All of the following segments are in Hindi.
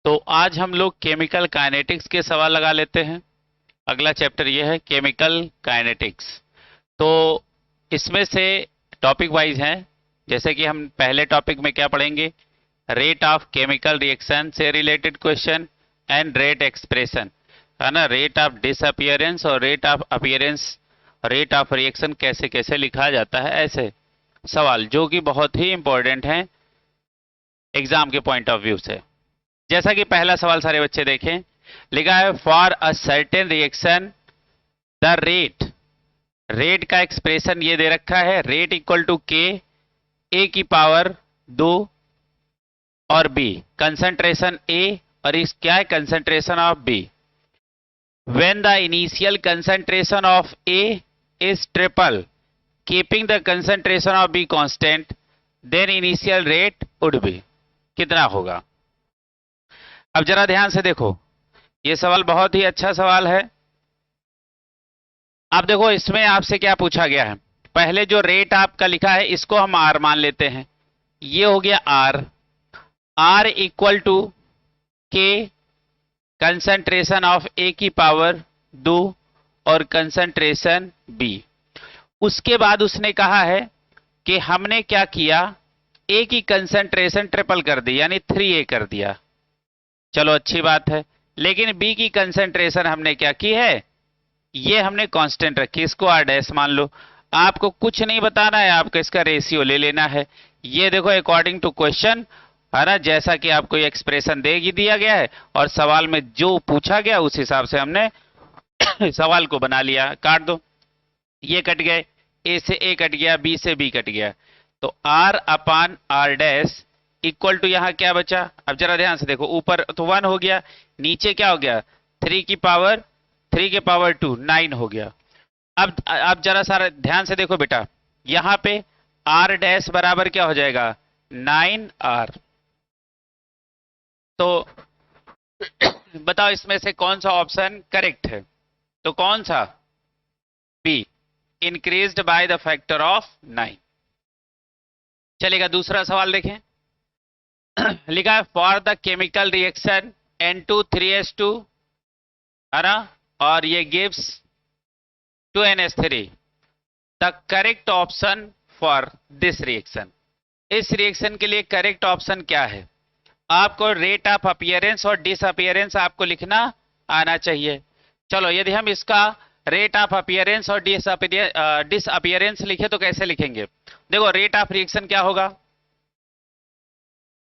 तो आज हम लोग केमिकल काइनेटिक्स के सवाल लगा लेते हैं। अगला चैप्टर ये है केमिकल काइनेटिक्स। तो इसमें से टॉपिक वाइज हैं। जैसे कि हम पहले टॉपिक में क्या पढ़ेंगे, रेट ऑफ केमिकल रिएक्शन से related question and rate expression, है ना। रेट ऑफ डिसअपियरेंस और rate of appearance, rate of reaction कैसे कैसे लिखा जाता है, ऐसे सवाल जो कि बहुत ही इंपॉर्टेंट हैं एग्जाम के पॉइंट ऑफ व्यू से। जैसा कि पहला सवाल सारे बच्चे देखें, लिखा है for a certain reaction the rate, rate का एक्सप्रेशन ये दे रखा है, रेट इक्वल टू के ए की पावर 2 और बी, कंसंट्रेशन ए और इस क्या है concentration of B. When the initial concentration of A is triple keeping the concentration of B constant then initial rate would be, कितना होगा। अब जरा ध्यान से देखो, ये सवाल बहुत ही अच्छा सवाल है। अब देखो इसमें आपसे क्या पूछा गया है, पहले जो रेट आपका लिखा है इसको हम आर मान लेते हैं, ये हो गया आर। आर इक्वल टू के कंसंट्रेशन ऑफ ए की पावर 2 और कंसंट्रेशन बी। उसके बाद उसने कहा है कि हमने क्या किया, ए की कंसंट्रेशन ट्रिपल कर दी यानी 3A कर दिया, चलो अच्छी बात है। लेकिन बी की कंसंट्रेशन हमने क्या की है, ये हमने कांस्टेंट रखी, इसको आर डैश मान लो। आपको कुछ नहीं बताना है, आपको इसका रेशियो ले लेना है। ये देखो अकॉर्डिंग टू क्वेश्चन, है ना, जैसा कि आपको ये एक्सप्रेशन देगी दिया गया है और सवाल में जो पूछा गया उस हिसाब से हमने सवाल को बना लिया। काट दो, ये कट गए, ए से ए कट गया, बी से बी कट गया, तो R upon R dash equal to यहां क्या बचा। अब जरा ध्यान से देखो, ऊपर तो 1 हो गया, नीचे क्या हो गया 3 की पावर 2 9 हो गया। अब जरा सारा ध्यान से देखो बेटा, यहां पे आर डैश बराबर क्या हो जाएगा 9R। तो बताओ इसमें से कौन सा ऑप्शन करेक्ट है, तो कौन सा, B, increased by the factor of 9। चलेगा, दूसरा सवाल देखें। लिखा है for the chemical reaction N2 3S2, है ना, और ये gives 2NH3, the correct option for this reaction. इस रिएक्शन के लिए करेक्ट ऑप्शन क्या है, आपको रेट ऑफ अपीयरेंस और डिसअपियरेंस आपको लिखना आना चाहिए। चलो यदि हम इसका रेट ऑफ अपीयरेंस और डिसअपियरेंस लिखे तो कैसे लिखेंगे, देखो रेट ऑफ रिएक्शन क्या होगा,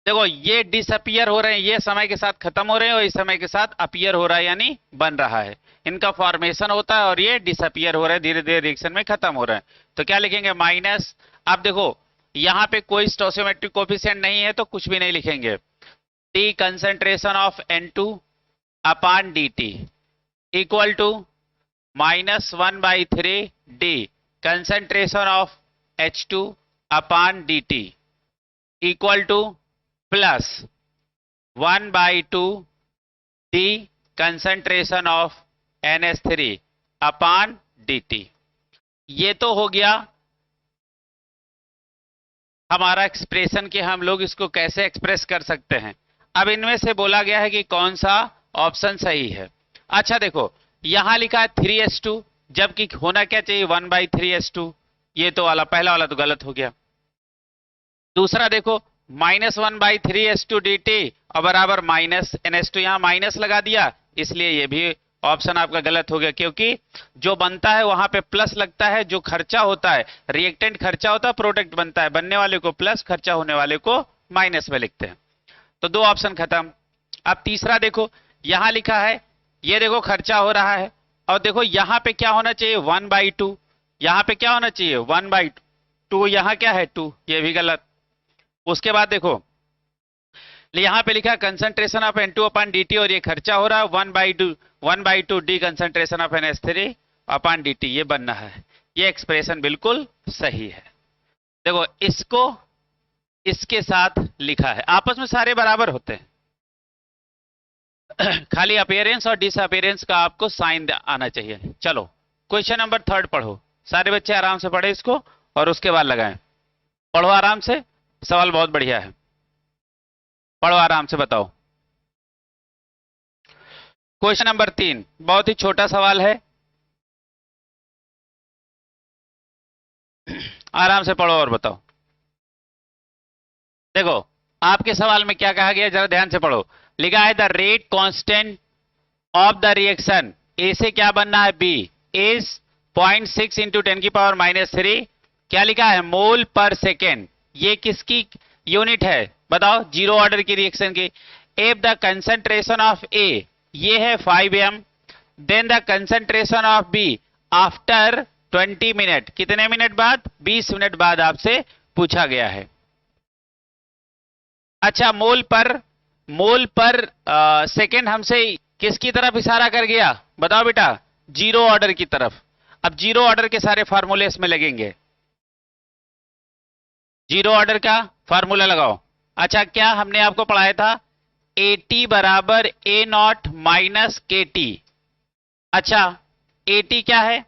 देखो ये डिसअपियर हो रहे हैं, ये समय के साथ खत्म हो रहे हैं और इस समय के साथ अपीयर हो रहा है यानी बन रहा है, इनका फॉर्मेशन होता है और ये डिसअपियर हो रहा है, धीरे धीरे रिएक्शन में खत्म हो रहा है। तो क्या लिखेंगे माइनस, आप देखो यहां पे कोई स्टोसियोमेट्रिक कोफिशिएंट नहीं है तो कुछ भी नहीं लिखेंगे, t concentration of N2 upon dt equal to -1/3 D concentration of H2 upon dt equal to plus 1/2 D concentration of NH3 upon dt। ये तो हो गया हमारा एक्सप्रेशन कि हम लोग इसको कैसे एक्सप्रेस कर सकते हैं। अब इनमें से बोला गया है कि कौन सा ऑप्शन सही है। अच्छा देखो यहां लिखा है 3S2 जबकि होना क्या चाहिए 1/3S2, ये तो वाला पहला वाला तो गलत हो गया। दूसरा देखो -1/3S2 dt और बराबर माइनस NH2, यहां माइनस लगा दिया इसलिए ये भी ऑप्शन आपका गलत हो गया, क्योंकि जो बनता है वहां पे प्लस लगता है, जो खर्चा होता है रिएक्टेंट खर्चा होता है, प्रोडक्ट बनता है, बनने वाले को प्लस, खर्चा होने वाले को माइनस में लिखते हैं। तो 2 ऑप्शन खत्म। अब तीसरा देखो, यहां लिखा है, ये देखो खर्चा हो रहा है और देखो यहां पे क्या होना चाहिए 1/2, यहां पे क्या होना चाहिए 1/2, यहां क्या है 2, ये भी गलत। उसके बाद देखो यहां पे लिखा है concentration of N2 upon dt और ये खर्चा हो रहा है 1/2 D concentration of NH3 upon dt, ये बनना है। ये एक्सप्रेशन बिल्कुल सही है। देखो इसको इसके साथ लिखा है, आपस में सारे बराबर होते हैं, खाली अपीयरेंस और डिसअपीयरेंस का आपको साइन आना चाहिए। चलो क्वेश्चन नंबर 3 पढ़ो, सारे बच्चे आराम से पढ़े इसको और उसके बाद लगाएं। पढ़ो आराम से, सवाल बहुत बढ़िया है, पढ़ो आराम से बताओ। क्वेश्चन नंबर 3 बहुत ही छोटा सवाल है, आराम से पढ़ो और बताओ। देखो आपके सवाल में क्या कहा गया, जरा ध्यान से पढ़ो। लिखा है the rate constant of the reaction, A से क्या बनना है, बी, इज 0.6 इंटू 10⁻³ क्या लिखा है, मोल पर सेकेंड। ये किसकी यूनिट है बताओ, जीरो ऑर्डर की रिएक्शन की। If the concentration of A, ये है 5m, then the concentration of B after 20 minute, कितने मिनट बाद, 20 मिनट बाद आपसे पूछा गया है। अच्छा मोल पर सेकेंड हमसे किसकी तरफ इशारा कर गया बताओ बेटा, जीरो ऑर्डर की तरफ। अब जीरो ऑर्डर के सारे फार्मूले इसमें लगेंगे, जीरो ऑर्डर का फार्मूला लगाओ। अच्छा क्या हमने आपको पढ़ाया था, AT बराबर A0 माइनस KT। अच्छा AT क्या है,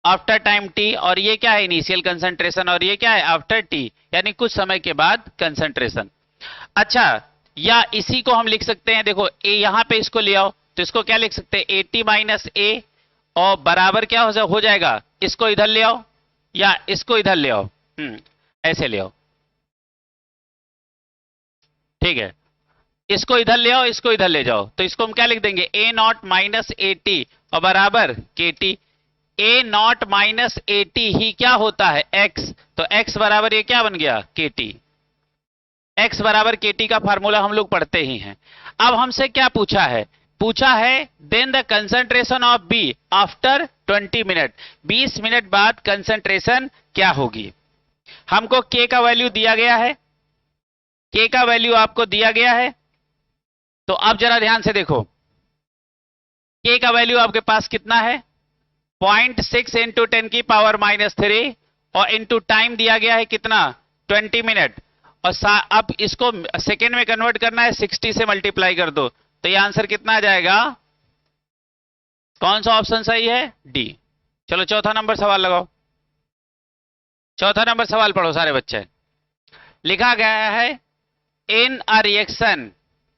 आफ्टर टाइम t, और ये क्या है, इनिशियल कंसंट्रेशन, और ये क्या है, आफ्टर t, यानी कुछ समय के बाद कंसंट्रेशन। अच्छा या इसी को हम लिख सकते हैं, देखो ए यहां पे इसको ले आओ, तो इसको क्या लिख सकते हैं, AT माइनस A, और बराबर क्या हो जाएगा, इसको इधर ले आओ या इसको इधर ले आओ, ऐसे ले आओ, ठीक है। इसको इधर ले आओ, इसको इधर ले जाओ, तो इसको हम क्या लिख देंगे, A0 माइनस AT और बराबर KT। A0 माइनस AT ही क्या होता है, x, तो x बराबर ये क्या बन गया, KT। x बराबर KT का फार्मूला हम लोग पढ़ते ही हैं। अब हमसे क्या पूछा है, then the concentration of B after 20 minute, 20 minute बाद कंसंट्रेशन क्या होगी। हमको K का वैल्यू दिया गया है, K का वैल्यू आपको दिया गया है, तो अब जरा ध्यान से देखो, K का वैल्यू आपके पास कितना है, 0.6 इंटू 10⁻³ और इंटू टाइम दिया गया है कितना, 20 मिनट, और अब इसको सेकेंड में कन्वर्ट करना है, 60 से मल्टीप्लाई कर दो, तो ये आंसर कितना आ जाएगा, कौन सा ऑप्शन सही है, डी। चलो चौथा नंबर सवाल लगाओ, चौथा नंबर सवाल पढ़ो सारे बच्चे। लिखा गया है in a reaction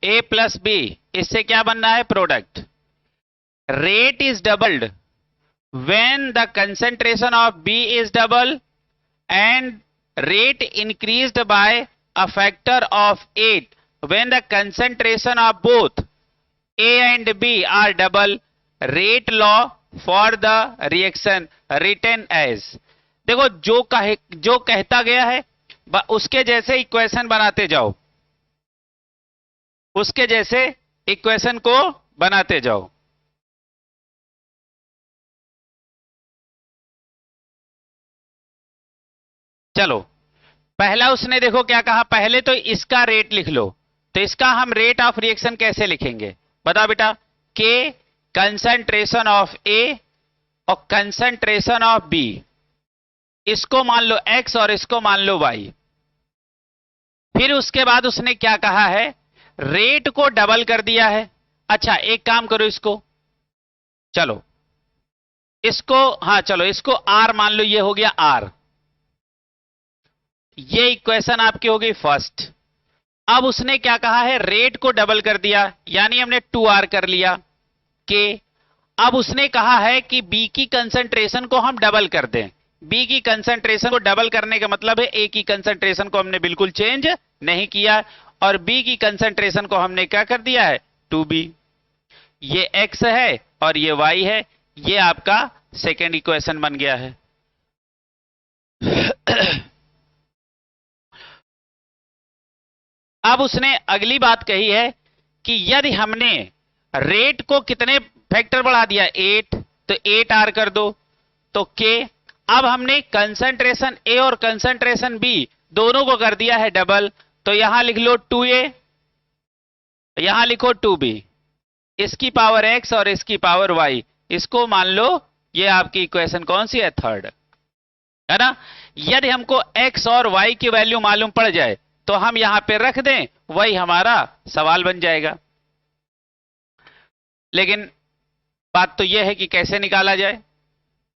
A plus B, इससे क्या बनना है, product, rate is doubled when the concentration of B is double and rate increased by a factor of 8 when the concentration of both A and B are double, rate law for the reaction written as। देखो जो कहता गया है उसके जैसे इक्वेशन बनाते जाओ, उसके जैसे इक्वेशन को बनाते जाओ। चलो पहला उसने देखो क्या कहा, पहले तो इसका रेट लिख लो, तो इसका हम रेट ऑफ रिएक्शन कैसे लिखेंगे बताओ बेटा, K कंसंट्रेशन ऑफ A और कंसंट्रेशन ऑफ B, इसको मान लो X और इसको मान लो Y। फिर उसके बाद उसने क्या कहा है, रेट को डबल कर दिया है। अच्छा एक काम करो, इसको चलो इसको, हाँ चलो इसको R मान लो, ये हो गया R, ये इक्वेशन आपकी हो गई फर्स्ट। अब उसने क्या कहा है, रेट को डबल कर दिया, यानी हमने 2R कर लिया के। अब उसने कहा है कि B की कंसंट्रेशन को हम डबल कर दें, B की कंसंट्रेशन को डबल करने का मतलब है A की कंसंट्रेशन को हमने बिल्कुल चेंज नहीं किया, और B की कंसंट्रेशन को हमने क्या कर दिया है, 2B। ये X है और ये Y है, ये आपका सेकेंड इक्वेशन बन गया है। अब उसने अगली बात कही है कि यदि हमने रेट को कितने फैक्टर बढ़ा दिया, 8, तो 8R कर दो, तो K। अब हमने कंसंट्रेशन A और कंसंट्रेशन B दोनों को कर दिया है डबल, तो यहां लिख लो 2A, यहां लिखो 2B, इसकी पावर X और इसकी पावर Y, इसको मान लो ये आपकी इक्वेशन कौन सी है, थर्ड, है ना। यदि हमको X और Y की वैल्यू मालूम पड़ जाए तो हम यहां पे रख दें, वही हमारा सवाल बन जाएगा। लेकिन बात तो यह है कि कैसे निकाला जाए,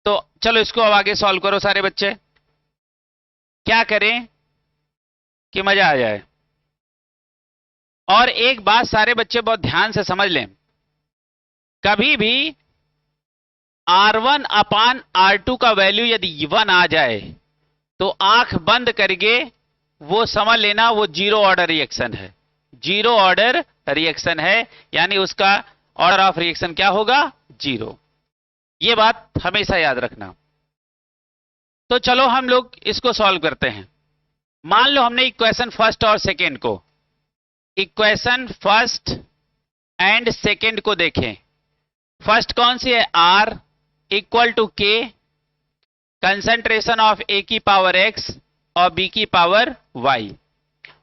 तो चलो इसको अब आगे सॉल्व करो सारे बच्चे, क्या करें कि मजा आ जाए। और एक बात सारे बच्चे बहुत ध्यान से समझ लें, कभी भी R1 अपान R2 का वैल्यू यदि 1 आ जाए तो आंख बंद करके वो समझ लेना वो जीरो ऑर्डर रिएक्शन है, जीरो ऑर्डर रिएक्शन है, यानी उसका ऑर्डर ऑफ रिएक्शन क्या होगा, जीरो। ये बात हमेशा याद रखना। तो चलो हम लोग इसको सॉल्व करते हैं। मान लो हमने इक्वेशन फर्स्ट और सेकेंड को, इक्वेशन फर्स्ट एंड सेकेंड को देखें। फर्स्ट कौन सी है, R इक्वल टू के कंसंट्रेशन ऑफ A की पावर X और B की पावर Y।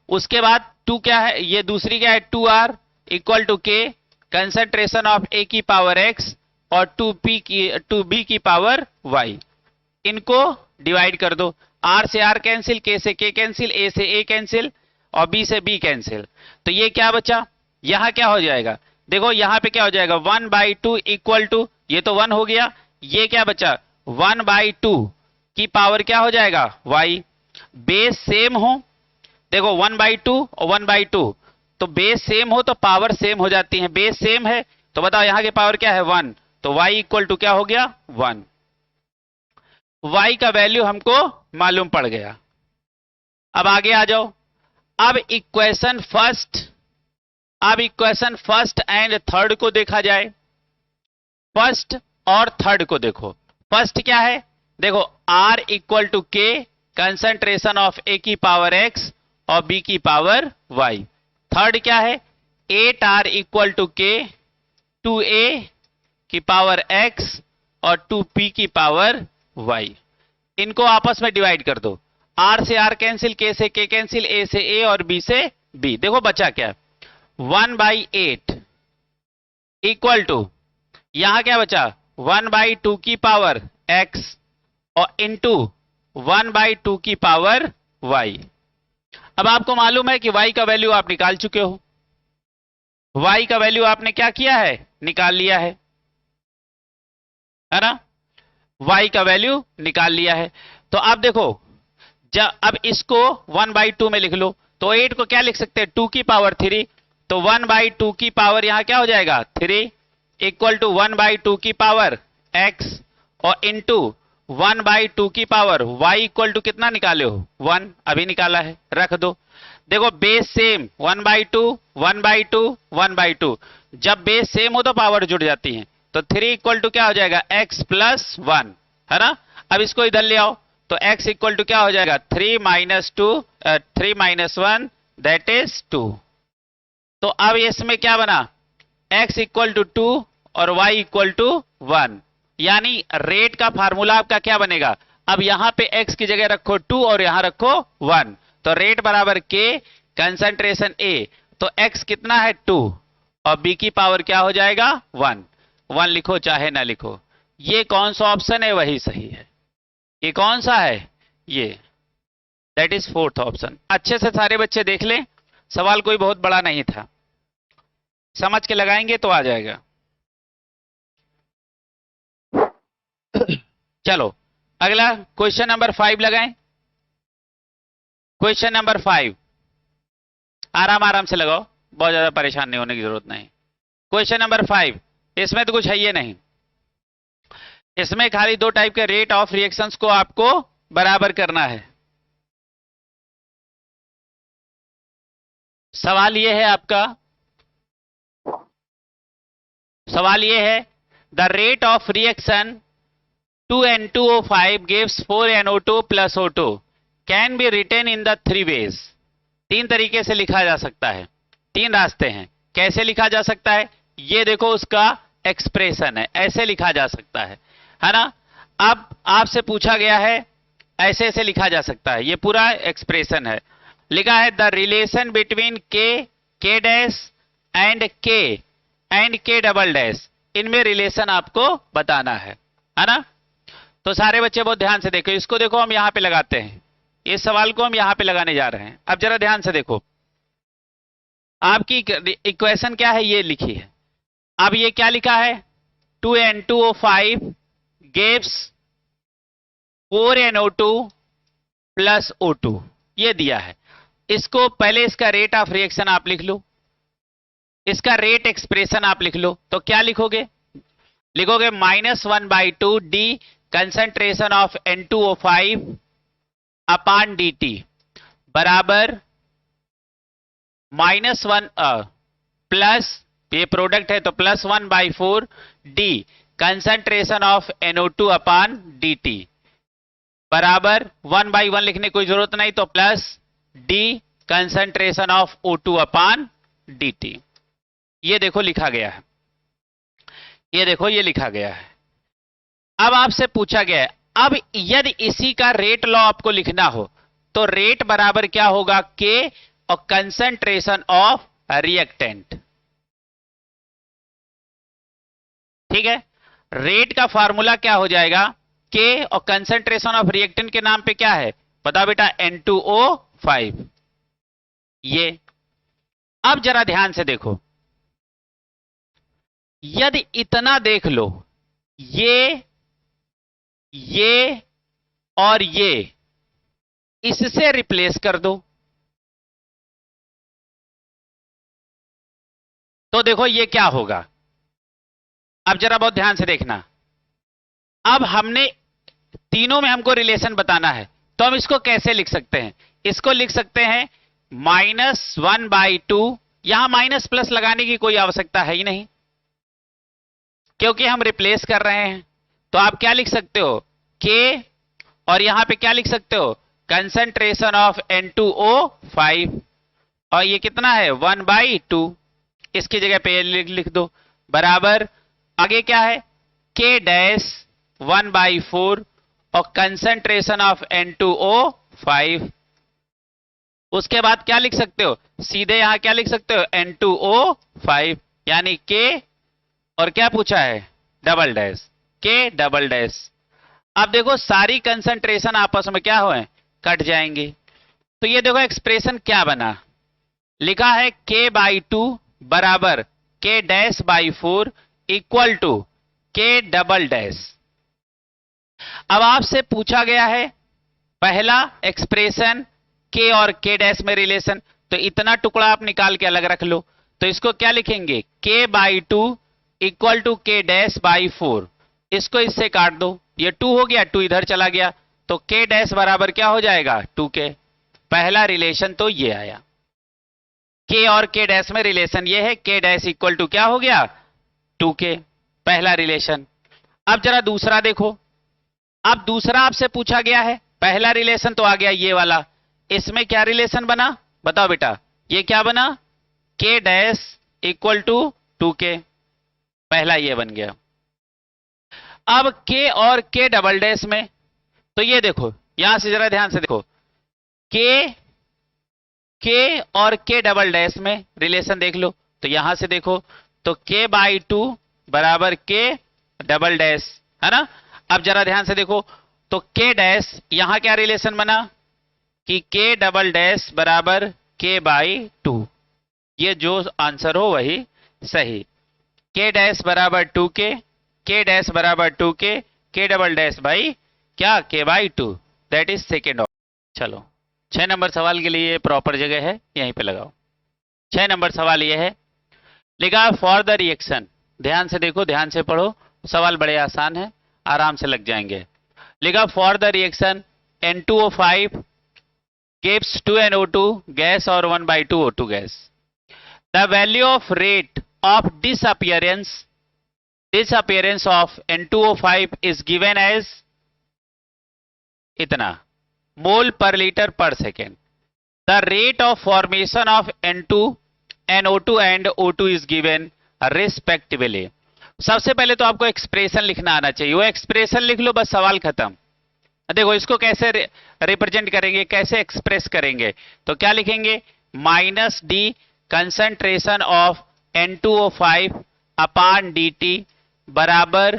उसके बाद 2 क्या है, ये दूसरी क्या है, 2R इक्वल टू के कंसंट्रेशन ऑफ A की पावर X और 2B की पावर Y। इनको डिवाइड कर दो, R से R कैंसिल, K से K कैंसिल, A से A कैंसिल और B से B कैंसिल। तो ये क्या बचा, यहां क्या हो जाएगा, देखो यहां पे क्या हो जाएगा, 1/2 इक्वल टू, ये तो 1 हो गया, ये क्या बचा 1/2 की पावर क्या हो जाएगा y। बेस सेम हो, देखो 1/2 और 1/2, तो बेस सेम हो तो पावर सेम हो जाती है, बेस सेम है तो बताओ यहां की पावर क्या है 1, तो y इक्वल टू क्या हो गया 1। y का वैल्यू हमको मालूम पड़ गया। अब आगे आ जाओ। अब इक्वेशन फर्स्ट एंड थर्ड को देखा जाए। फर्स्ट और थर्ड को देखो। फर्स्ट क्या है, देखो R इक्वल टू के कंसंट्रेशन ऑफ A की पावर X और B की पावर Y। थर्ड क्या है, 8R इक्वल टू के 2A की पावर X और 2P की पावर Y। इनको आपस में डिवाइड कर दो, R से R कैंसिल, K से K कैंसिल, A से A और B से B। देखो बचा क्या, 1/8 इक्वल टू, यहां क्या बचा 1/2 की पावर x और इंटू 1/2 की पावर y। अब आपको मालूम है कि y का वैल्यू आप निकाल चुके हो, y का वैल्यू आपने क्या किया है, निकाल लिया है ना, y का वैल्यू निकाल लिया है। तो अब देखो, जब अब इसको 1/2 में लिख लो, तो 8 को क्या लिख सकते हैं 2 की पावर 3, तो 1/2 की पावर यहां क्या हो जाएगा 3 इक्वल टू 1/2 की पावर x और इंटू 1/2 की पावर y इक्वल टू कितना निकाले हो 1, अभी निकाला है, रख दो। देखो बेस सेम 1/2 1/2 1/2, जब बेस सेम हो तो पावर जुड़ जाती है, तो 3 इक्वल टू क्या हो जाएगा x प्लस 1, है ना। अब इसको इधर ले आओ, तो x इक्वल टू क्या हो जाएगा 3 - 1 दैट इज 2। तो अब इसमें क्या बना, x इक्वल टू 2 और y इक्वल टू 1, यानी रेट का फार्मूला आपका क्या बनेगा, अब यहां पे x की जगह रखो 2 और यहां रखो 1, तो रेट बराबर k कंसंट्रेशन A, तो x कितना है 2 और B की पावर क्या हो जाएगा 1, 1 लिखो चाहे ना लिखो। ये कौन सा ऑप्शन है, वही सही है। ये कौन सा है, ये दैट इज फोर्थ ऑप्शन। अच्छे से सारे बच्चे देख लें, सवाल कोई बहुत बड़ा नहीं था, समझ के लगाएंगे तो आ जाएगा। चलो अगला क्वेश्चन नंबर 5 लगाएं। क्वेश्चन नंबर 5 आराम आराम से लगाओ, बहुत ज्यादा परेशान नहीं होने की जरूरत नहीं। क्वेश्चन नंबर 5, इसमें तो कुछ है ये नहीं, इसमें खाली 2 टाइप के रेट ऑफ रिएक्शंस को आपको बराबर करना है। सवाल ये है आपका, सवाल ये है the rate of reaction 2N2O5 gives 4NO2 plus O2 can be written in the 3 ways। 3 तरीके से लिखा जा सकता है, 3 रास्ते हैं। कैसे लिखा जा सकता है, ये देखो उसका एक्सप्रेशन है, ऐसे लिखा जा सकता है ना। अब आपसे पूछा गया है ऐसे ऐसे लिखा जा सकता है, ये पूरा एक्सप्रेशन है। लिखा है द रिलेशन बिटवीन के डैश एंड के डबल डैश, इनमें रिलेशन आपको बताना है ना। तो सारे बच्चे बहुत ध्यान से देखो, इसको देखो हम यहां पे लगाते हैं, इस सवाल को हम यहां पे लगाने जा रहे हैं। अब जरा ध्यान से देखो, आपकी इक्वेशन क्या है, ये लिखी है। अब ये क्या लिखा है 2N2O5 gives 4NO2 plus O2, ये दिया है। इसको पहले इसका रेट ऑफ रिएक्शन आप लिख लो, इसका रेट एक्सप्रेशन आप लिख लो। तो क्या लिखोगे, लिखोगे -1/2 D concentration of N2O5 upon dt बराबर -1 प्लस, ये प्रोडक्ट है तो +1/4 D concentration of NO2 upon dt बराबर 1/1 लिखने की कोई जरूरत नहीं, तो plus D concentration of O2 upon dt। ये देखो लिखा गया है, ये देखो ये लिखा गया है। अब आपसे पूछा गया है, अब यदि इसी का रेट लॉ आपको लिखना हो तो रेट बराबर क्या होगा, के और कंसंट्रेशन ऑफ रिएक्टेंट। ठीक है, रेट का फार्मूला क्या हो जाएगा, के और कंसंट्रेशन ऑफ रिएक्टेंट के नाम पे क्या है बताओ बेटा, N2O5। ये अब जरा ध्यान से देखो, यदि इतना देख लो, ये और ये इससे रिप्लेस कर दो, तो देखो ये क्या होगा। अब जरा बहुत ध्यान से देखना, अब हमने तीनों में हमको रिलेशन बताना है, तो हम इसको कैसे लिख सकते हैं, इसको लिख सकते हैं -1/2, यहां माइनस प्लस लगाने की कोई आवश्यकता है ही नहीं क्योंकि हम रिप्लेस कर रहे हैं। तो आप क्या लिख सकते हो, के और यहां पे क्या लिख सकते हो, कंसंट्रेशन ऑफ N2O5, और ये कितना है 1/2, इसकी जगह पे लिख दो बराबर, आगे क्या है के डैश 1/4 और कंसंट्रेशन ऑफ N2O5। उसके बाद क्या लिख सकते हो, सीधे यहां क्या लिख सकते हो, N2O5 यानी के और क्या पूछा है, डबल डैश, के डबल डैश। अब देखो सारी कंसंट्रेशन आपस में क्या हुए, कट जाएंगे। तो ये देखो एक्सप्रेशन क्या बना, लिखा है K/2 बराबर K dash by 4 equal to K double dash. अब आपसे पूछा गया है पहला एक्सप्रेशन K और K डैश में रिलेशन, तो इतना टुकड़ा आप निकाल के अलग रख लो, तो इसको क्या लिखेंगे, K/2 equal to K dash by 4, इसको इससे काट दो, ये 2 हो गया, 2 इधर चला गया, तो K डैश बराबर क्या हो जाएगा 2K। पहला रिलेशन तो ये आया, K और K डैश में रिलेशन ये है, K डैश इक्वल टू क्या हो गया 2K, पहला रिलेशन। अब जरा दूसरा देखो, अब दूसरा आपसे पूछा गया है, पहला रिलेशन तो आ गया ये वाला, इसमें क्या रिलेशन बना बताओ बेटा, ये क्या बना, K dash equal to 2K, पहला ये बन गया। अब K और K डबल डैश में, तो ये देखो यहां से जरा ध्यान से देखो, K और K डबल डैश में रिलेशन देख लो, तो यहां से देखो तो K/2 बराबर K डबल डैश, है ना। अब जरा ध्यान से देखो, तो K डैश यहां क्या रिलेशन बना कि K डबल डैश बराबर K/2, ये जो आंसर हो वही सही। K डैश बराबर 2K, K डैश बराबर 2K, K डबल डैश भाई क्या K/2, that is second option. चलो 6 नंबर सवाल के लिए प्रॉपर जगह है, यहीं पे लगाओ। 6 नंबर सवाल ये है, लिखा फॉर द रिएक्शन, ध्यान से देखो, ध्यान से पढ़ो, सवाल बड़े आसान है, आराम से लग जाएंगे। लिखा for the reaction N2O5 gives 2NO2 gas or 1/2 O2 gas. The value of rate of disappearance of N2O5 is given as इतना मोल पर लीटर पर second. The rate of formation of N2, NO2 and O2 is given respectively. सबसे पहले तो आपको एक्सप्रेशन लिखना आना चाहिए, वो एक्सप्रेशन लिख लो, बस सवाल खत्म। देखो इसको कैसे रिप्रेजेंट करेंगे, कैसे एक्सप्रेस करेंगे, तो क्या लिखेंगे, -d concentration of N2O5 upon dt बराबर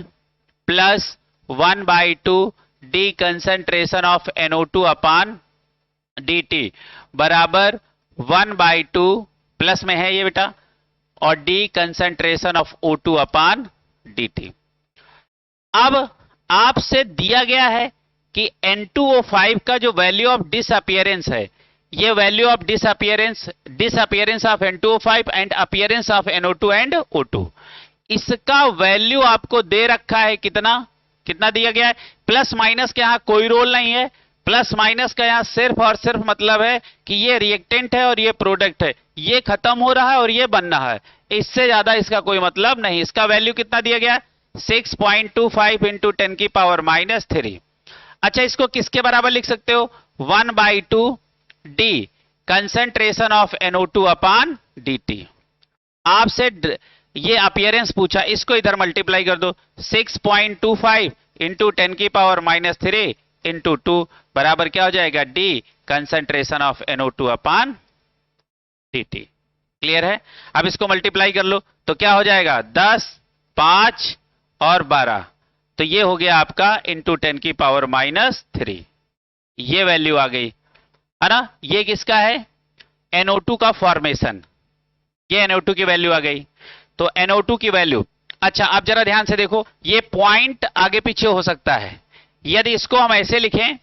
+1/2 d concentration of NO2 upon dt बराबर 1/2, प्लस में है ये बेटा, और d concentration of O2 upon dt। अब आपसे दिया गया है कि N2O5 का जो वैल्यू ऑफ डिसअपियरेंस है, ये value of disappearance of N2O5 and appearance of NO2 and O2, इसका वैल्यू आपको दे रखा है कितना, कितना दिया गया है। प्लस माइनस के यहां कोई रोल नहीं है, प्लस माइनस का यहां सिर्फ और सिर्फ मतलब है कि ये रिएक्टेंट है और ये प्रोडक्ट है, ये खत्म हो रहा है और ये बन रहा है, इससे ज्यादा इसका कोई मतलब नहीं। इसका वैल्यू कितना दिया गया है, 6.25 इंटू 10 की पावर -3। अच्छा, इसको किसके बराबर लिख सकते हो, 1/2 D concentration of NO2 upon dt। आपसे ये अपीयरेंस पूछा, इसको इधर मल्टीप्लाई कर दो, 6.25 इंटू 10 की पावर -3 इंटू 2 बराबर क्या हो जाएगा, D concentration of NO2 upon dt। Clear है। अब इसको मल्टीप्लाई कर लो तो क्या हो जाएगा, 10, 5 और 12, तो ये हो गया आपका इंटू 10 की पावर -3। ये वैल्यू आ गई है ना। ये किसका है, NO2 का फॉर्मेशन, ये NO2 की वैल्यू आ गई। तो NO2 की वैल्यू, अच्छा अब जरा ध्यान से देखो, ये पॉइंट आगे पीछे हो सकता है। यदि इसको हम ऐसे लिखें,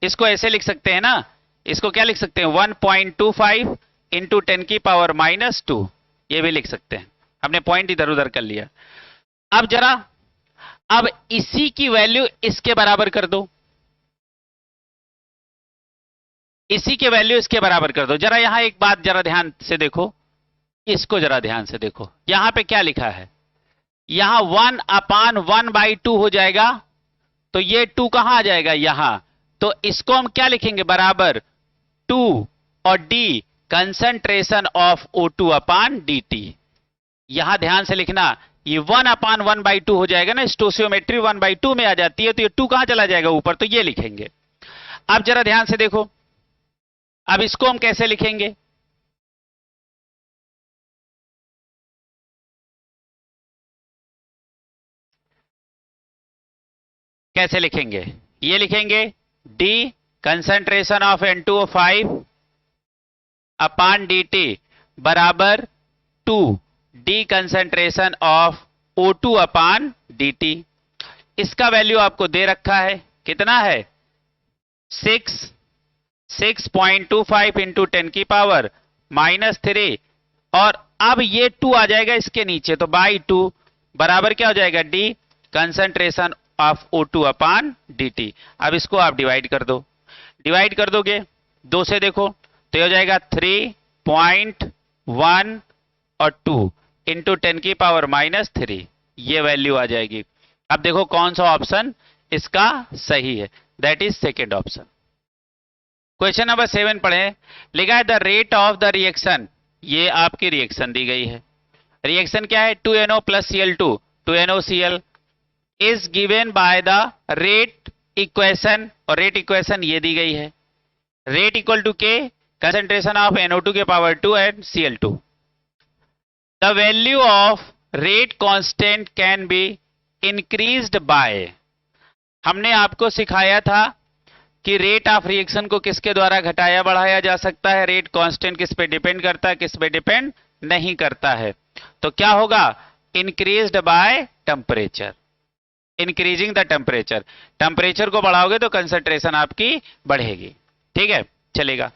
इसको ऐसे लिख सकते हैं ना, इसको क्या लिख सकते हैं, 1.25 इंटू 10 की पावर -2, ये भी लिख सकते हैं। हमने पॉइंट इधर उधर कर लिया। अब जरा, अब इसी की वैल्यू इसके बराबर कर दो, इसी के वैल्यू इसके बराबर कर दो। जरा यहां एक बात जरा ध्यान से देखो, इसको जरा ध्यान से देखो, यहां पे क्या लिखा है, यहां 1/1/2 हो जाएगा, तो ये 2 कहां आ जाएगा, यहां। तो इसको हम क्या लिखेंगे, बराबर 2 और D concentration of O2 upon dt। यहां ध्यान से लिखना, ये 1/1/2 हो जाएगा ना, स्टोसियोमेट्री 1/2 में आ जाती है, तो ये 2 कहां चला जाएगा, ऊपर, तो ये लिखेंगे। अब जरा ध्यान से देखो, अब इसको हम कैसे लिखेंगे, कैसे लिखेंगे, ये लिखेंगे D concentration of N2O5 upon dt बराबर 2 D concentration of O2 upon dt। इसका वैल्यू आपको दे रखा है, कितना है, 6.25 इंटू 10 की पावर -3, और अब ये 2 आ जाएगा इसके नीचे, तो बाई 2 बराबर क्या हो जाएगा, D concentration of O2 upon dt। अब इसको आप डिवाइड कर दो, डिवाइड कर दोगे 2 से देखो तो ये हो जाएगा 3.1 और 2 इंटू 10 की पावर -3, ये वैल्यू आ जाएगी। अब देखो कौन सा ऑप्शन इसका सही है, that is second option. Question number 7 पढ़े, लिखा है the rate of the reaction, ये आपकी रिएक्शन दी गई है। रिएक्शन क्या है, 2NO plus Cl2 2NOCl is given by the rate equation, और रेट इक्वेशन ये दी गई है, rate equal to K concentration of NO2 के power 2 and Cl2। The value of rate constant can be increased by, हमने आपको सिखाया था कि रेट ऑफ रिएक्शन को किसके द्वारा घटाया बढ़ाया जा सकता है, रेट कांस्टेंट किस पे डिपेंड करता है, किस पे डिपेंड नहीं करता है। तो क्या होगा, increased by temperature, increasing the temperature, temperature को बढ़ाओगे तो कंसंट्रेशन आपकी बढ़ेगी। ठीक है, चलेगा।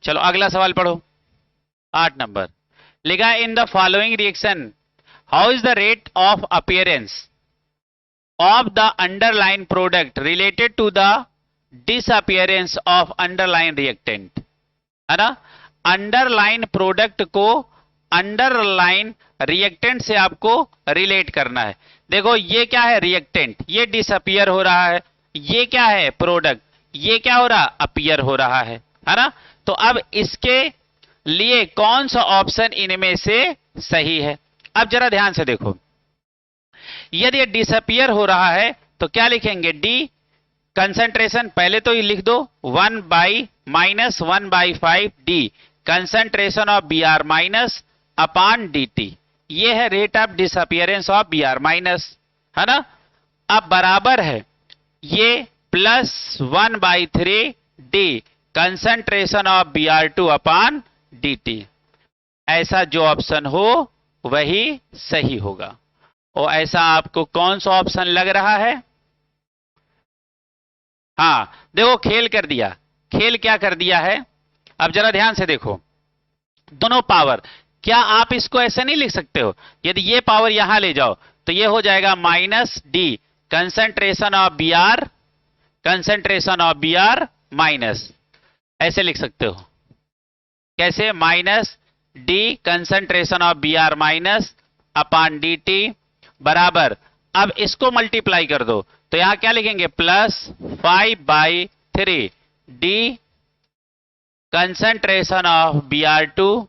चलो अगला सवाल पढ़ो, 8 नंबर। लिखा in the following reaction how is the rate of appearance of the underline product related to the disappearance of underline reactant, है ना। अंडरलाइन प्रोडक्ट को अंडरलाइन रिएक्टेंट से आपको रिलेट करना है। देखो ये क्या है, रिएक्टेंट, ये डिसअपियर हो रहा है, ये क्या है, प्रोडक्ट, ये क्या हो रहा, अपीयर हो रहा है ना। तो अब इसके लिए कौन सा ऑप्शन इनमें से सही है। अब जरा ध्यान से देखो, यदि ये डिसअपियर हो रहा है तो क्या लिखेंगे, डी कंसंट्रेशन, पहले तो ये लिख दो 1/-1/5 D concentration of Br minus upon dt, ये है rate of disappearance of Br minus, है ना। अब बराबर है ये plus 1/3 D concentration of Br2 upon dt। ऐसा जो ऑप्शन हो वही सही होगा। और ऐसा आपको कौन सा ऑप्शन लग रहा है, हाँ देखो खेल कर दिया, खेल क्या कर दिया है। अब जरा ध्यान से देखो, दोनों पावर क्या आप इसको ऐसे नहीं लिख सकते हो? यदि ये पावर यहां ले जाओ तो ये हो जाएगा minus D concentration of B R, concentration of B R minus, ऐसे लिख सकते हो। कैसे? Minus D concentration of B R minus upon D T बराबर, अब इसको मल्टीप्लाई कर दो तो यहां क्या लिखेंगे? Plus 5/3 D concentration of B R two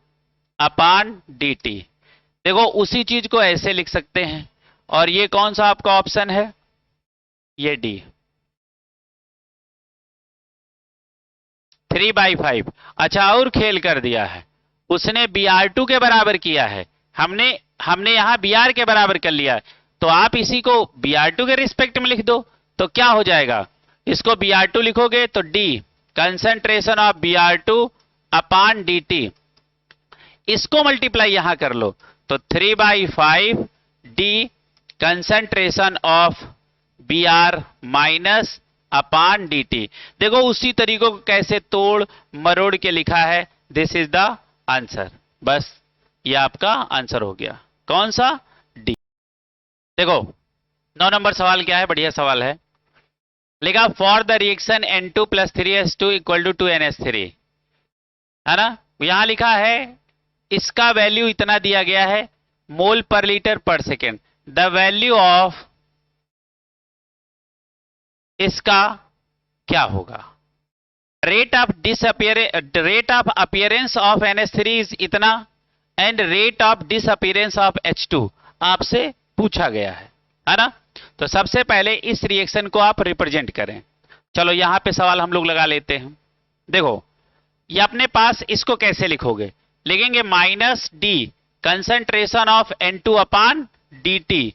upon D T. देखो उसी चीज को ऐसे लिख सकते हैं, और ये कौन सा आपका ऑप्शन है? ये डी। 3/5। अच्छा, और खेल कर दिया है, उसने बी आर टू के बराबर किया है, हमने यहां बी आर के बराबर कर लिया है, तो आप इसी को बी आर टू के रिस्पेक्ट में लिख दो तो क्या हो जाएगा? इसको बी आर टू लिखोगे तो D concentration of B R two upon D T, इसको मल्टीप्लाई यहां कर लो तो 3/5 D concentration of B R minus upon D T. देखो उसी तरीकों को कैसे तोड़ मरोड़ के लिखा है, दिस इज द आंसर। बस ये आपका आंसर हो गया। कौन सा? डी। देखो 9 नंबर सवाल क्या है, बढ़िया सवाल है। लिखा for the reaction N2 + 3S2 = 2NH3, है ना? यहां लिखा है इसका वैल्यू इतना दिया गया है मोल पर लीटर पर सेकेंड। द वैल्यू ऑफ इसका क्या होगा? Rate of appearance of NH3 is इतना and rate of disappearance of H2 आपसे पूछा गया है ना? तो सबसे पहले इस रिएक्शन को आप रिप्रेजेंट करें। चलो यहां पे सवाल हम लोग लगा लेते हैं। देखो ये अपने पास, इसको कैसे लिखोगे? लिखेंगे minus D concentration of N2 upon D T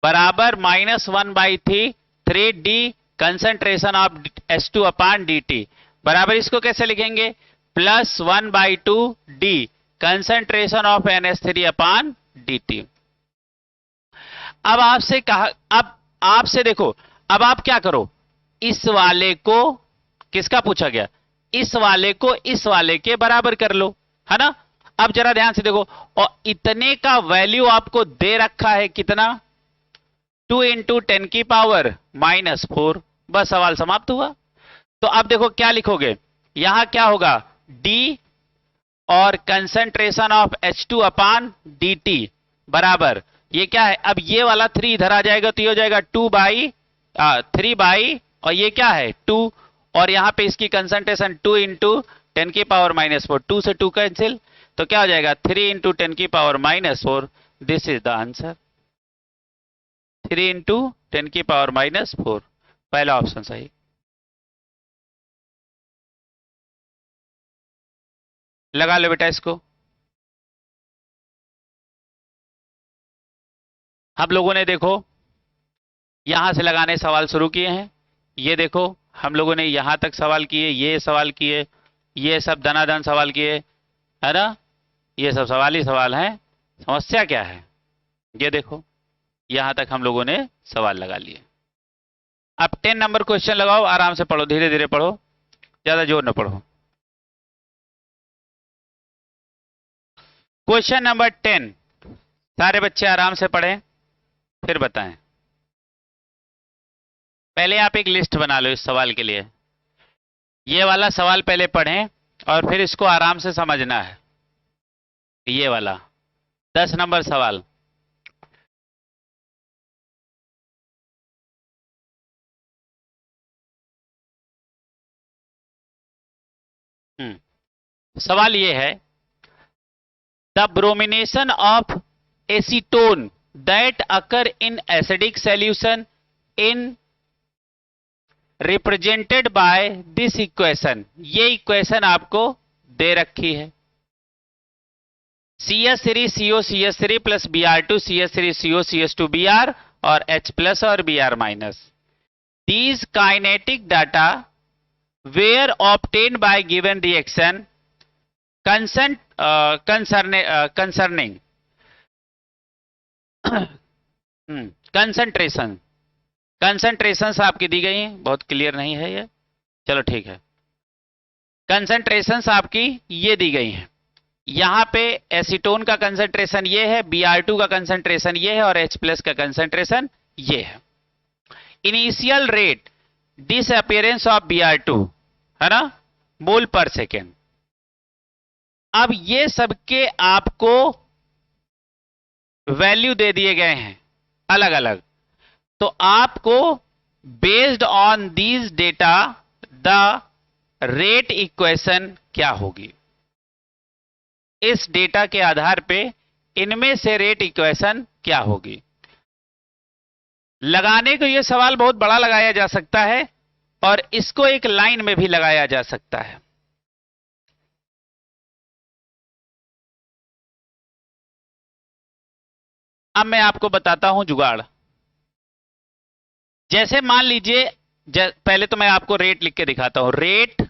बराबर -1/3 D concentration of H2 upon D T बराबर, इसको कैसे लिखेंगे? +1/2 D concentration of NH3 upon D T. अब आपसे कहा, अब आपसे देखो, अब आप क्या करो, इस वाले को, किसका पूछा गया? इस वाले को इस वाले के बराबर कर लो, है ना? अब जरा ध्यान से देखो, और इतने का वैल्यू आपको दे रखा है कितना? 2 × 10⁻⁻⁴। बस सवाल समाप्त हुआ। तो अब देखो क्या लिखोगे, यहां क्या होगा? डी और concentration of H2 upon D T बराबर, ये क्या है? अब ये वाला 3 इधर आ जाएगा तो ये हो जाएगा 3 और ये क्या है? 2, और यहां पे इसकी कंसंट्रेशन 2 × 10⁻⁻⁴, 2 से 2 कैंसिल, तो क्या हो जाएगा? 3 × 10⁻⁻⁴। This is the answer, 3 × 10⁻⁻⁴। पहला ऑप्शन सही। लगा लो बेटा इसको। हम लोगों ने देखो यहां से लगाने सवाल शुरू किए हैं। ये देखो हम लोगों ने यहां तक सवाल किए, ये सवाल किए, ये सब धनाधन सवाल किए, है ना? ये सब सवाल ही सवाल हैं। समस्या क्या है? ये देखो यहां तक हम लोगों ने सवाल लगा लिए। अब 10 नंबर क्वेश्चन लगाओ, आराम से पढ़ो, धीरे धीरे पढ़ो, ज्यादा जोर न पढ़ो। क्वेश्चन नंबर 10, सारे बच्चे आराम से पढ़ें फिर बताएं। पहले आप एक लिस्ट बना लो इस सवाल के लिए। ये वाला सवाल पहले पढ़ें और फिर इसको आराम से समझना है। ये वाला 10 नंबर सवाल। सवाल ये है, the bromination of acetone that occur in acidic solution in represented by this equation. ये इक्वेशन आपको दे रखी है। CH3CO CH3 plus Br2 CH3CO CH2 Br और H प्लस और Br minus. These kinetic data were obtained by given reaction concerning concentrations आपकी दी गई हैं। बहुत क्लियर नहीं है ये, चलो ठीक है। कंसंट्रेशंस आपकी ये दी गई हैं। यहां पे एसीटोन का कंसंट्रेशन ये है, Br2 का कंसंट्रेशन ये है और H प्लस का कंसंट्रेशन ये है। Initial rate disappearance of Br2 है ना, मोल पर सेकेंड। अब ये सबके आपको वैल्यू दे दिए गए हैं अलग अलग, तो आपको based on these data the rate equation क्या होगी, इस डेटा के आधार पे इनमें से रेट इक्वेशन क्या होगी। लगाने को यह सवाल बहुत बड़ा लगाया जा सकता है और इसको एक लाइन में भी लगाया जा सकता है। अब मैं आपको बताता हूं जुगाड़। जैसे मान लीजिए, पहले तो मैं आपको रेट लिख के दिखाता हूं, रेट,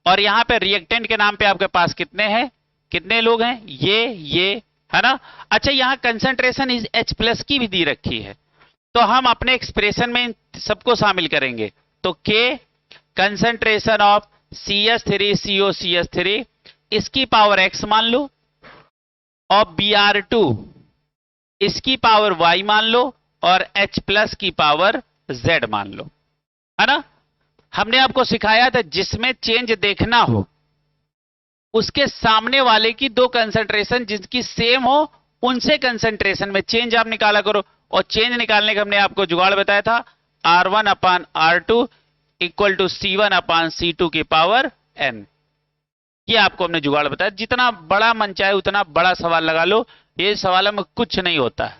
और यहां पे रिएक्टेंट के नाम पे आपके पास कितने हैं, कितने लोग हैं, ये है ना। अच्छा, यहां कंसंट्रेशन इस H प्लस की भी दी रखी है, तो हम अपने एक्सप्रेशन में सबको शामिल करेंगे। तो K कंसंट्रेशन ऑफ CH3COCH3 इसकी पावर x मान लो, और Br2 इसकी पावर y मान लो, और H प्लस की पावर z मान लो, है ना। हमने आपको सिखाया था जिसमें चेंज देखना हो उसके सामने वाले की दो कंसंट्रेशन जिसकी सेम हो उनसे कंसंट्रेशन में चेंज आप निकाला करो, और चेंज निकालने का हमने आपको जुगाड़ बताया था R1/R2 इक्वल टू C1/C2 की पावर n। ये आपको हमने जुगाड़ बताया। जितना बड़ा मन चाहे उतना बड़ा सवाल लगा लो, ये सवालों में कुछ नहीं होता है।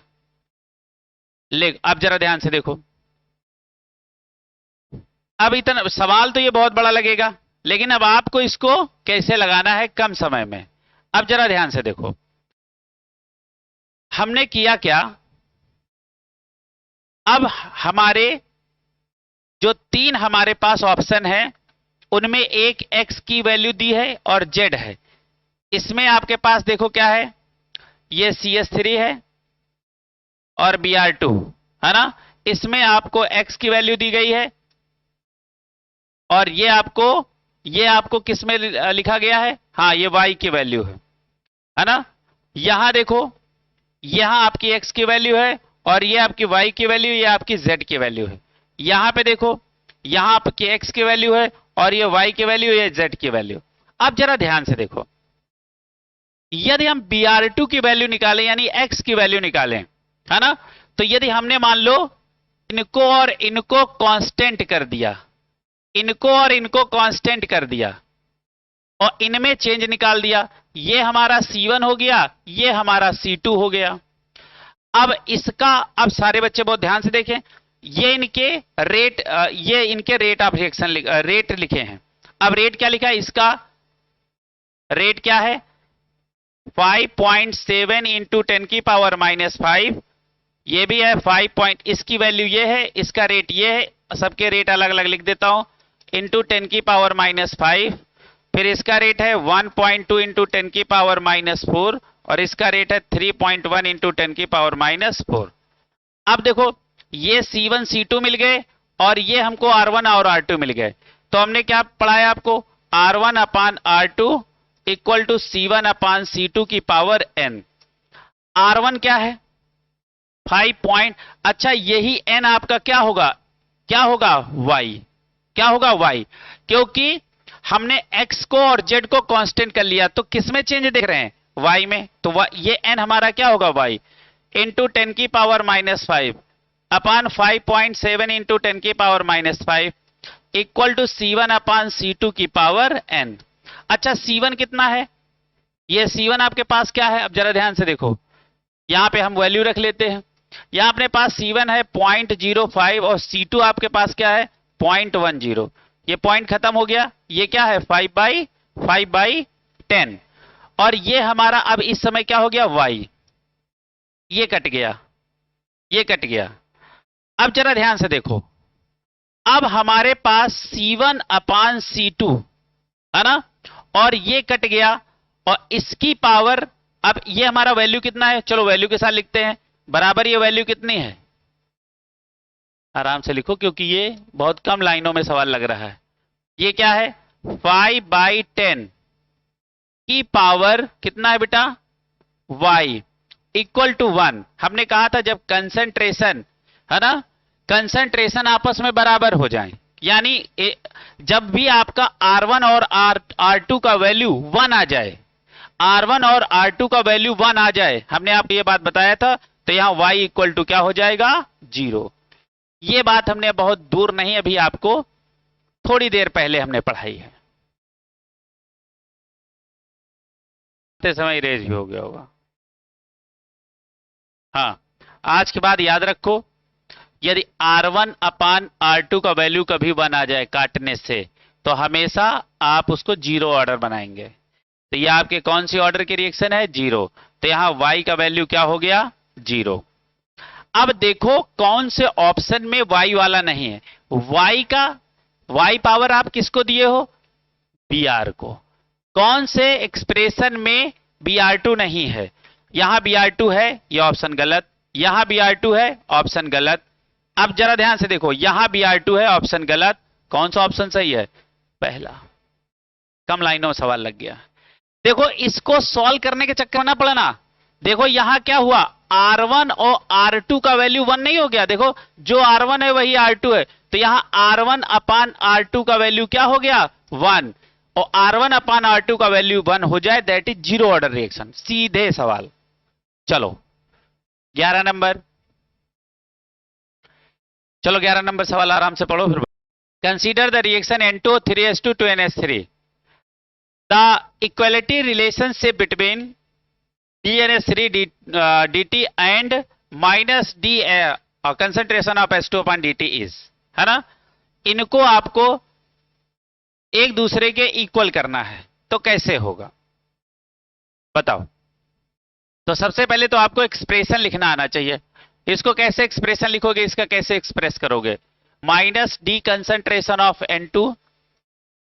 ले अब जरा ध्यान से देखो, अब इतना सवाल तो ये बहुत बड़ा लगेगा, लेकिन अब आपको इसको कैसे लगाना है कम समय में। अब जरा ध्यान से देखो, हमने किया क्या, अब हमारे जो तीन हमारे पास ऑप्शन है उनमें एक x की वैल्यू दी है और z है। इसमें आपके पास देखो क्या है, ये CH3 है और Br2 है ना। इसमें आपको x की वैल्यू दी गई है और ये आपको किस में लिखा गया है, हाँ ये y की वैल्यू है ना। यहां देखो, यहां आपकी x की वैल्यू है और ये आपकी y की वैल्यू, ये आपकी z की वैल्यू है। यहां पे देखो, यहां आपकी x की वैल्यू है और ये y की वैल्यू, ये z की वैल्यू। अब जरा ध्यान से देखो, यदि हम Br2 की वैल्यू निकालें यानी x की वैल्यू निकालें, है ना, तो यदि हमने मान लो इनको और इनको कांस्टेंट कर दिया, इनको और इनको कांस्टेंट कर दिया और इनमें चेंज निकाल दिया, ये हमारा C1 हो गया, ये हमारा C2 हो गया। अब इसका, अब सारे बच्चे बहुत ध्यान से देखें, ये इनके रेट, ये इनके रेट ऑफ रिएक्शन रेट लिखे हैं। अब रेट क्या लिखा है, इसका रेट क्या है 5.7 इंटू 10 की पावर -5, ये भी है 5 पॉइंट, इसकी वैल्यू ये है, इसका रेट ये है, सबके रेट अलग अलग लिख देता हूं, इंटू 10 की पावर -5, फिर इसका रेट है 1.2 इंटू 10 की पावर -4 और इसका रेट है 3.1 इंटू 10 की पावर -4। अब देखो, ये C1 C2 मिल गए और ये हमको R1 और R2 मिल गए, तो हमने क्या पढ़ाया आपको, R1/R2 इक्वल टू C1/C2 की पावर n। R1 क्या है 5 पॉइंट, अच्छा यही n आपका क्या होगा, क्या होगा y, क्या होगा y, क्योंकि हमने x को और z को कांस्टेंट कर लिया, तो किस में चेंज देख रहे हैं, y में, तो ये n हमारा क्या होगा y इंटू 10 की पावर -5 अपान 5.7 इंटू 10 की पावर -5 इक्वल टू C1/C2 की पावर n। अच्छा C1 कितना है, ये C1 आपके पास क्या है, अब जरा ध्यान से देखो, यहां पे हम वैल्यू रख लेते हैं। यहां अपने पास C1 है 0.05 और C2 आपके पास क्या है 0.10, ये पॉइंट खत्म हो गया, ये क्या है 5/10 और ये हमारा अब इस समय क्या हो गया y, ये कट गया, ये कट गया। अब जरा ध्यान से देखो, अब हमारे पास C1/C2 है ना, और ये कट गया और इसकी पावर, अब ये हमारा वैल्यू कितना है, चलो वैल्यू के साथ लिखते हैं, बराबर ये वैल्यू कितनी है, आराम से लिखो क्योंकि ये बहुत कम लाइनों में सवाल लग रहा है। ये क्या है 5/10 की पावर कितना है बेटा, y इक्वल टू 1। हमने कहा था जब कंसंट्रेशन है ना, कंसंट्रेशन आपस में बराबर हो जाए, यानी जब भी आपका R1 और R2 का वैल्यू 1 आ जाए, R1 और R2 का वैल्यू 1 आ जाए, हमने आपको ये बात बताया था, तो यहां y इक्वल टू क्या हो जाएगा, 0। ये बात हमने बहुत दूर नहीं, अभी आपको थोड़ी देर पहले हमने पढ़ाई है, समय रेज भी हो गया होगा। हाँ, आज के बाद याद रखो, यदि R1 अपान R2 का वैल्यू कभी 1 आ जाए काटने से, तो हमेशा आप उसको 0 ऑर्डर बनाएंगे। तो ये आपके कौन सी ऑर्डर की रिएक्शन है, 0। तो यहां y का वैल्यू क्या हो गया, 0। अब देखो कौन से ऑप्शन में y वाला नहीं है। y पावर आप किसको दिए हो, Br को। कौन से एक्सप्रेशन में Br2 नहीं है, यहां Br2 है, यह ऑप्शन गलत। यहां Br2 है, ऑप्शन गलत। अब जरा ध्यान से देखो, यहां Br2 है, ऑप्शन गलत। कौन सा ऑप्शन सही है, पहला। कम लाइनों में सवाल लग गया। देखो इसको सॉल्व करने के चक्कर में ना पड़ना। देखो यहां क्या हुआ, R1 और R2 का वैल्यू 1 नहीं हो गया। देखो जो R1 है वही R2 है, तो यहां R1 अपान R2 का वैल्यू क्या हो गया, 1। और R1 अपान R2 का वैल्यू 1 हो जाए, दैट इज 0 ऑर्डर रिएक्शन। सीधे सवाल। चलो 11 नंबर, चलो 11 नंबर सवाल आराम से पढ़ो फिर। Consider the reaction N2O3 to NH3, the equality relationship between DNH3 dt and minus D concentration of H2 upon dt is, है ना। इनको आपको एक दूसरे के इक्वल करना है, तो कैसे होगा बताओ। तो सबसे पहले तो आपको एक्सप्रेशन लिखना आना चाहिए। इसको कैसे एक्सप्रेशन लिखोगे, इसका कैसे एक्सप्रेस करोगे, minus D concentration of N2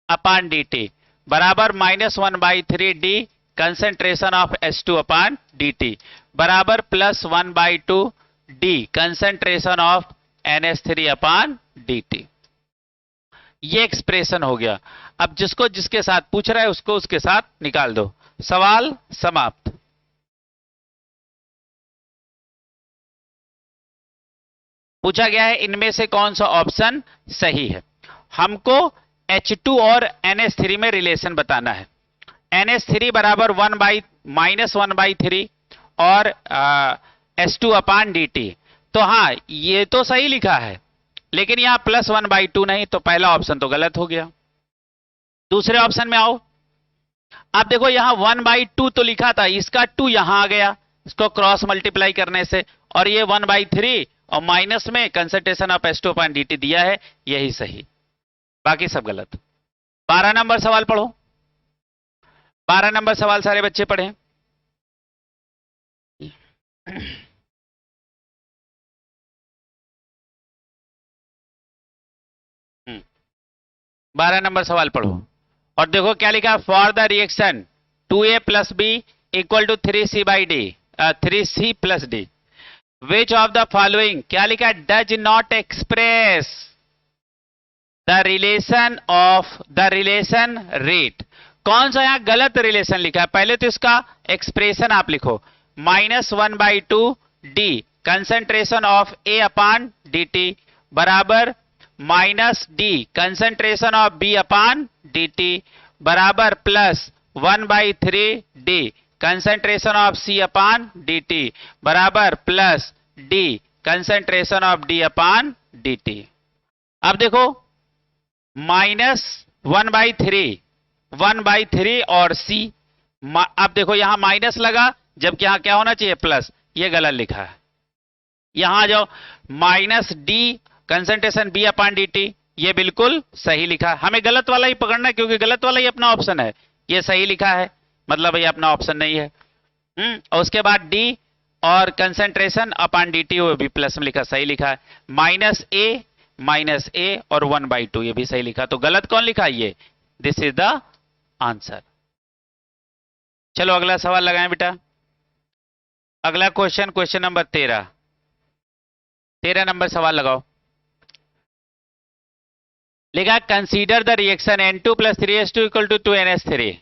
upon dt बराबर -1/3 D concentration of H2 upon dt बराबर +1/2 D concentration of NH3 upon dt। ये एक्सप्रेशन हो गया। अब जिसको जिसके साथ पूछ रहा है उसको उसके साथ निकाल दो, सवाल समाप्त। पूछा गया है इनमें से कौन सा ऑप्शन सही है। हमको H2 और NH3 में रिलेशन बताना है। NH3 बराबर -1/3 और H2 अपान dt। तो हाँ ये तो सही लिखा है, लेकिन यहां +1/2 नहीं, तो पहला ऑप्शन तो गलत हो गया। दूसरे ऑप्शन में आओ। आप देखो यहां 1/2 तो लिखा था, इसका 2 यहां आ गया, इसको क्रॉस मल्टीप्लाई करने से, और ये 1/3 और माइनस में concentration of H2 upon dt दिया है, यही सही, बाकी सब गलत। 12 नंबर सवाल पढ़ो। 12 नंबर सवाल सारे बच्चे पढ़े। 12 नंबर सवाल पढ़ो और देखो क्या लिखा, for the reaction 2a + b = 3c + d, which of the following, क्या लिखा, does not express the relation rate. कौन सा यहां गलत रिलेशन लिखा है, पहले तो इसका एक्सप्रेशन आप लिखो, -1/2 D concentration of A upon dt बराबर -d concentration of B upon dt बराबर +1/3 d concentration of C upon dt बराबर +d concentration of D upon dt। अब देखो -1/3 और C, अब देखो यहां माइनस लगा, जबकि यहां क्या होना चाहिए, प्लस। ये गलत लिखा है। यहां जाओ, -d कंसेंट्रेशन B अपान dt, ये बिल्कुल सही लिखा है। हमें गलत वाला ही पकड़ना है, क्योंकि गलत वाला ही अपना ऑप्शन है। ये सही लिखा है, मतलब ये अपना ऑप्शन नहीं है। और उसके बाद D और कंसेंट्रेशन अपान dt, वो भी प्लस में लिखा, सही लिखा है। -a और 1/2, ये भी सही लिखा। तो गलत कौन लिखा, ये। This is the answer. चलो अगला सवाल लगाएं बेटा। अगला क्वेश्चन नंबर 13 नंबर सवाल लगाओ। लिखा consider the reaction N2 + 3H2 = 2NH3।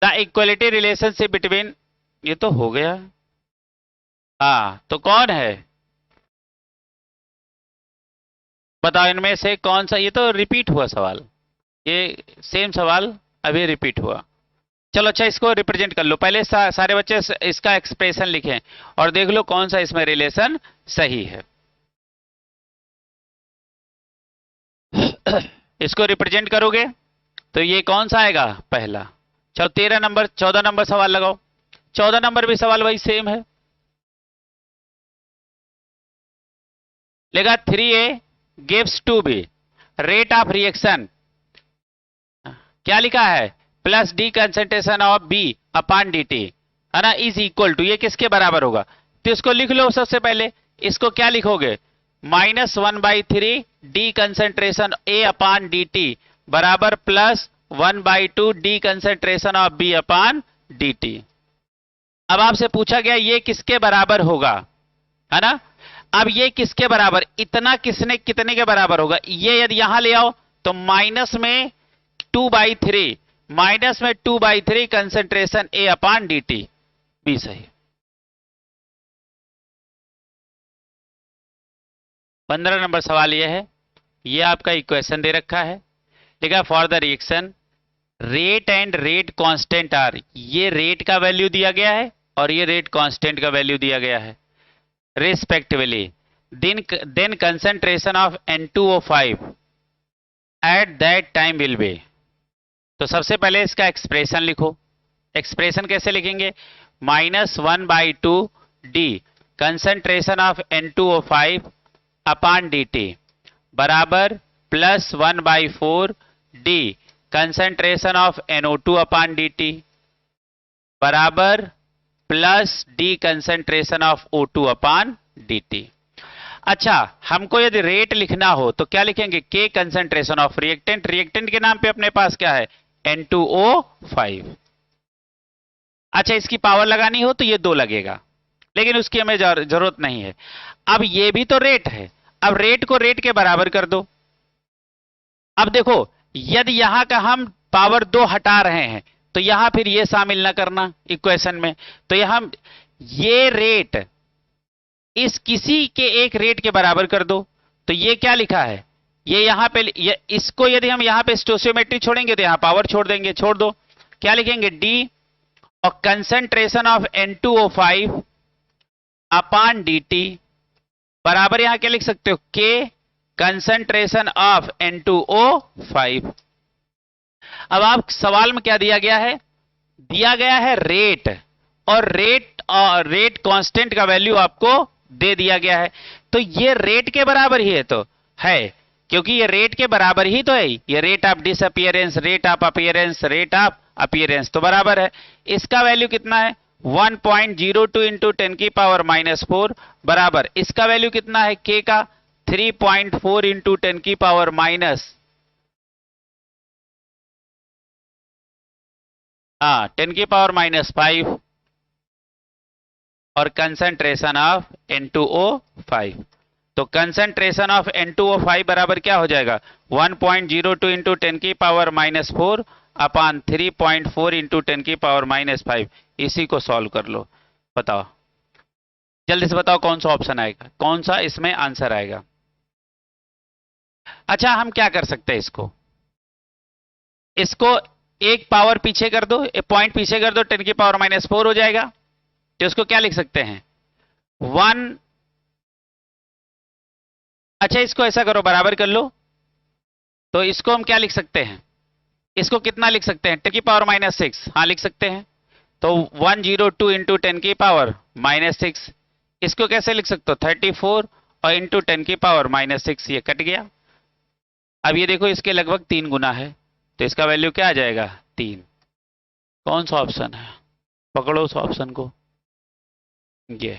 The equality relationship between, ये तो हो गया। हाँ, तो कौन है बताओ इनमें से कौन सा, ये तो रिपीट हुआ सवाल, ये सेम सवाल अभी रिपीट हुआ। चलो अच्छा, इसको रिप्रेजेंट कर लो पहले, सारे बच्चे इसका एक्सप्रेशन लिखें और देख लो कौन सा इसमें रिलेशन सही है। इसको रिप्रेजेंट करोगे तो ये कौन सा आएगा पहला। चलो 13 नंबर 14 नंबर सवाल लगाओ। 14 नंबर भी सवाल वही सेम है, लेगा 3A gives 2B, rate of reaction क्या लिखा है, plus D concentration of B upon D T, है ना, इज इक्वल टू, ये किसके बराबर होगा, तो इसको लिख लो सबसे पहले। इसको क्या लिखोगे, -1/3 D concentration A upon D T बराबर +1/2 D concentration of B upon D T. अब आपसे पूछा गया ये किसके बराबर होगा, है ना। अब ये किसके बराबर, इतना किसने कितने के बराबर होगा, ये यदि यहां ले आओ तो माइनस में 2/3, माइनस में 2/3 concentration A upon D T, B सही। 15 नंबर सवाल यह है, ये आपका इक्वेशन दे रखा है, ठीक है, for the reaction rate and rate constant R, ये रेट का वैल्यू दिया गया है और ये रेट कांस्टेंट का वैल्यू दिया गया है respectively, then concentration of N2O5 at that time will be. तो सबसे पहले इसका एक्सप्रेशन लिखो। एक्सप्रेशन कैसे लिखेंगे, -1/2 D concentration of N2O5 upon D T बराबर +1/4 d concentration of NO2 upon D T बराबर plus D concentration of O2 upon D t. अच्छा, हमको यदि रेट लिखना हो तो क्या लिखेंगे, के कंसेंट्रेशन ऑफ रिएक्टेंट, रिएक्टेंट के नाम पे अपने पास क्या है N2O5। अच्छा, इसकी पावर लगानी हो तो ये 2 लगेगा, लेकिन उसकी हमें जरूरत नहीं है। अब ये भी तो रेट है, अब रेट को रेट के बराबर कर दो। अब देखो, यदि यहां का हम पावर 2 हटा रहे हैं तो यहां फिर ये शामिल ना करना इक्वेशन में, तो यहां ये रेट इस किसी के एक रेट के बराबर कर दो। तो ये क्या लिखा है, ये यहां पे इसको यदि हम यहां पे स्टोशियोमेट्री छोड़ेंगे तो यहां पावर छोड़ देंगे, छोड़ दो, क्या लिखेंगे डी और concentration of N2O5 upon D T बराबर यहां क्या लिख सकते हो, के कंसेंट्रेशन ऑफ N2O5। अब आप सवाल में क्या दिया गया है, दिया गया है रेट, और रेट कांस्टेंट का वैल्यू आपको दे दिया गया है, तो ये रेट के बराबर ही है, तो है, क्योंकि ये रेट के बराबर ही तो है, ये rate of disappearance, rate of appearance, rate of appearance तो बराबर है। इसका वैल्यू कितना है 1.02 इंटू 10⁻⁻4 बराबर, इसका वैल्यू कितना है के का 3.4 इंटू 10⁻5 और कंसेंट्रेशन ऑफ N2O5। तो कंसेंट्रेशन ऑफ N2O5 बराबर क्या हो जाएगा 1.02 इंटू 10⁻⁻4 अपॉन 3.4 इंटू 10⁻⁻5। इसी को सॉल्व कर लो, बताओ जल्दी से बताओ कौन सा ऑप्शन आएगा, कौन सा इसमें आंसर आएगा। अच्छा, हम क्या कर सकते हैं, इसको एक पावर पीछे कर दो, एक पॉइंट पीछे कर दो, 10⁻⁻4 हो जाएगा। तो इसको क्या लिख सकते हैं 1, अच्छा इसको ऐसा करो बराबर कर लो, तो इसको हम क्या लिख सकते हैं, इसको कितना लिख सकते हैं 10⁻⁻6, हाँ लिख सकते हैं। तो 102 इंटू 10⁻⁻6, इसको कैसे लिख सकते हो 34 और इंटू 10⁻⁻6, ये कट गया। अब ये देखो इसके लगभग 3 गुना है, तो इसका वैल्यू क्या आ जाएगा 3। कौन सा ऑप्शन है, पकड़ो उस ऑप्शन को, ये